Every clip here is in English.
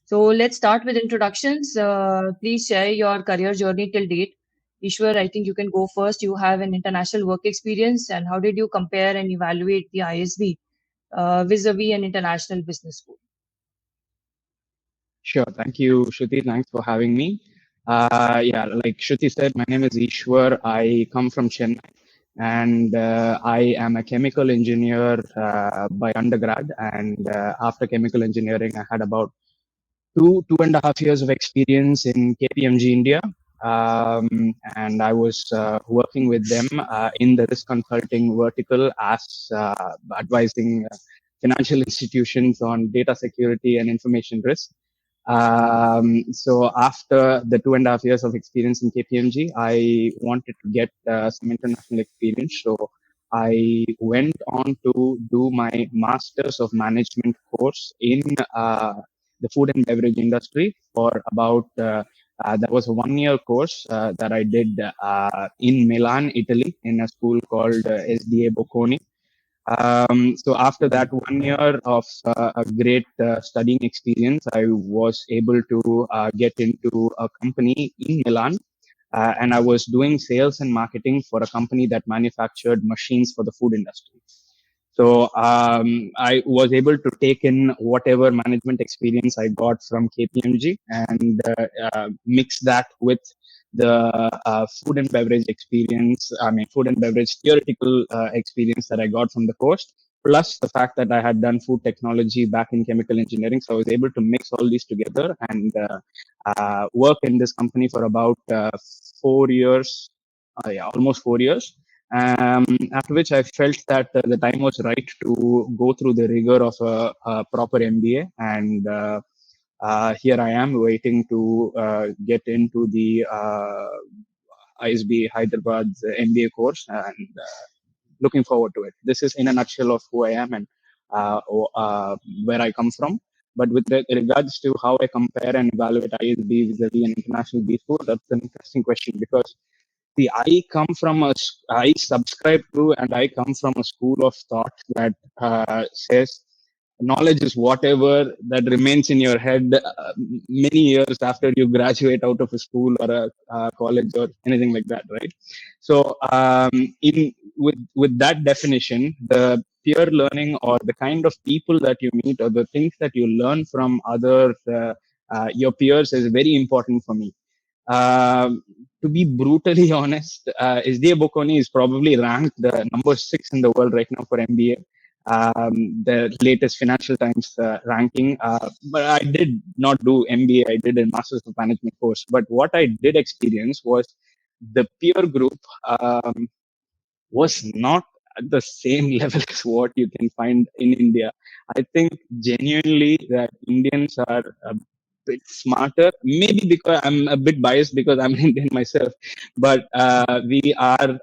So let's start with introductions. Please share your career journey till date. Ishwar, I think you can go first. You have an international work experience, and how did you compare and evaluate the ISB vis-a-vis an international business school? Sure. Thank you, Shruti. Thanks for having me. Yeah, like Shruti said, my name is Ishwar. I come from Chennai, and I am a chemical engineer by undergrad. And after chemical engineering, I had about 2.5 years of experience in KPMG India. And I was working with them in the risk consulting vertical as advising financial institutions on data security and information risk. So after the 2.5 years of experience in KPMG, I wanted to get some international experience. So I went on to do my Masters of Management course in the food and beverage industry for about that was a 1 year course that I did in Milan, Italy, in a school called SDA Bocconi. So after that 1 year of a great studying experience, I was able to get into a company in Milan, and I was doing sales and marketing for a company that manufactured machines for the food industry. So I was able to take in whatever management experience I got from KPMG and mix that with the food and beverage experience. I mean, food and beverage theoretical experience that I got from the course, plus the fact that I had done food technology back in chemical engineering. So I was able to mix all these together and work in this company for about 4 years. Yeah, almost 4 years. After which I felt that the time was right to go through the rigor of a proper MBA, and here I am waiting to get into the ISB Hyderabad's MBA course, and looking forward to it. This is in a nutshell of who I am and where I come from. But with regards to how I compare and evaluate ISB vis-a-vis an international B school, that's an interesting question because see, I subscribe to and I come from a school of thought that says knowledge is whatever that remains in your head many years after you graduate out of a school or a college or anything like that, right? So, in with that definition, the peer learning or the kind of people that you meet or the things that you learn from other your peers is very important for me. To be brutally honest, SDA Bocconi is probably ranked number 6 in the world right now for MBA, the latest Financial Times ranking. But I did not do MBA, I did a Masters of Management course. But what I did experience was the peer group was not at the same level as what you can find in India. I think genuinely that Indians are a bit smarter. Maybe because I'm a bit biased because I'm Indian myself, but we are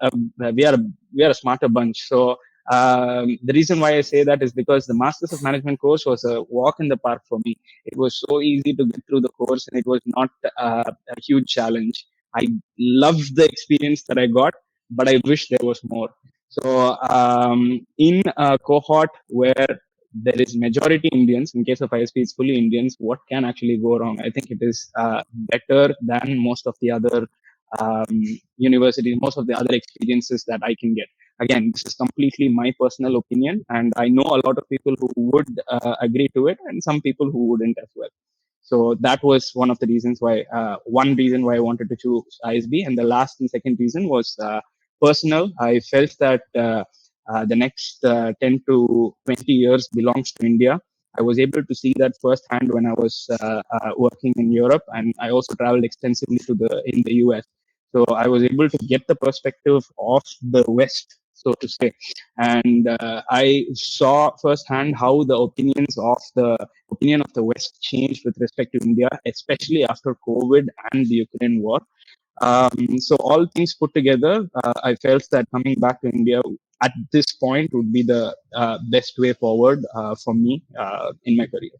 we are a smarter bunch. So the reason why I say that is because the Masters of Management course was a walk in the park for me. It was so easy to get through the course, and it was not a huge challenge. I loved the experience that I got, but I wish there was more. So in a cohort where there is majority Indians, in case of ISP, it's fully Indians, what can actually go wrong? I think it is better than most of the other universities, most of the other experiences that I can get. Again, this is completely my personal opinion, and I know a lot of people who would agree to it, and some people who wouldn't as well. So that was one of the reasons why, one reason why I wanted to choose ISB, and the last and second reason was personal. I felt that the next 10 to 20 years belongs to India. I was able to see that firsthand when I was working in Europe, and I also traveled extensively to the in the US. So I was able to get the perspective of the West, so to say, and I saw firsthand how the opinion of the West changed with respect to India, especially after COVID and the Ukraine war. So all things put together, I felt that coming back to India at this point would be the best way forward for me in my career.